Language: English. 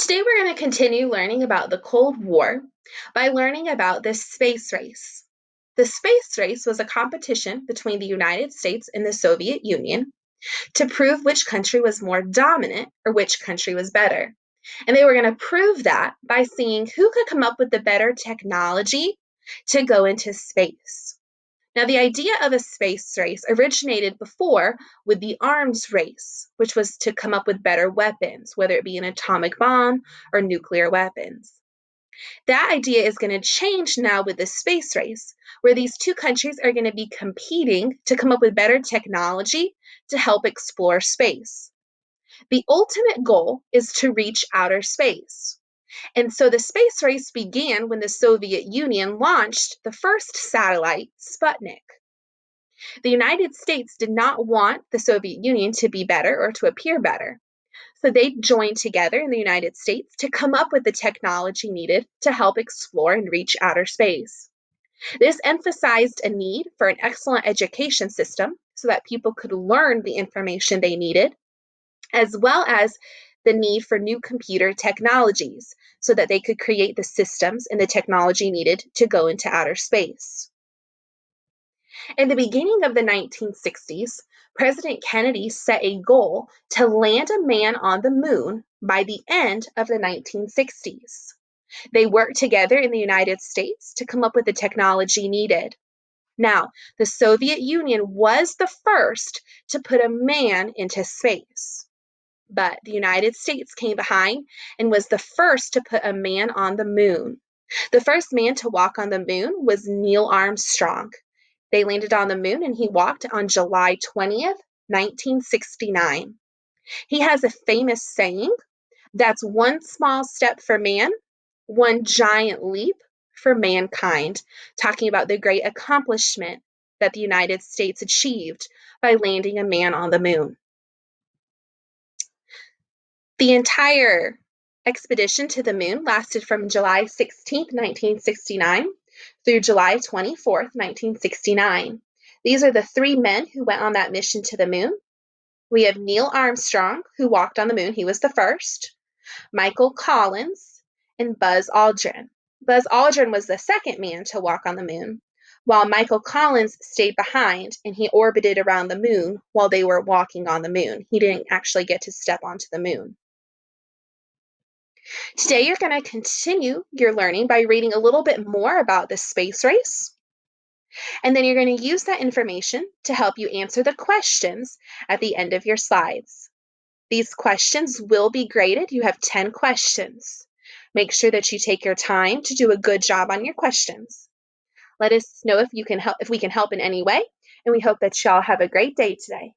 Today we're going to continue learning about the Cold War by learning about the space race. The space race was a competition between the United States and the Soviet Union to prove which country was more dominant or which country was better. And they were going to prove that by seeing who could come up with the better technology to go into space. Now, the idea of a space race originated before with the arms race, which was to come up with better weapons, whether it be an atomic bomb or nuclear weapons. That idea is going to change now with the space race, where these two countries are going to be competing to come up with better technology to help explore space. The ultimate goal is to reach outer space. And so the space race began when the Soviet Union launched the first satellite, Sputnik. The United States did not want the Soviet Union to be better or to appear better. So they joined together in the United States to come up with the technology needed to help explore and reach outer space. This emphasized a need for an excellent education system so that people could learn the information they needed, as well as the need for new computer technologies so that they could create the systems and the technology needed to go into outer space. In the beginning of the 1960s, President Kennedy set a goal to land a man on the moon by the end of the 1960s. They worked together in the United States to come up with the technology needed. Now, the Soviet Union was the first to put a man into space, but the United States came behind and was the first to put a man on the moon. The first man to walk on the moon was Neil Armstrong. They landed on the moon and he walked on July 20th, 1969. He has a famous saying, that's one small step for man, one giant leap for mankind, talking about the great accomplishment that the United States achieved by landing a man on the moon. The entire expedition to the moon lasted from July 16th, 1969 through July 24th, 1969. These are the three men who went on that mission to the moon. We have Neil Armstrong, who walked on the moon. He was the first. Michael Collins and Buzz Aldrin. Buzz Aldrin was the second man to walk on the moon, while Michael Collins stayed behind and he orbited around the moon while they were walking on the moon. He didn't actually get to step onto the moon. Today, you're going to continue your learning by reading a little bit more about the space race. And then you're going to use that information to help you answer the questions at the end of your slides. These questions will be graded. You have 10 questions. Make sure that you take your time to do a good job on your questions. Let us know if we can help in any way, and we hope that y'all have a great day today.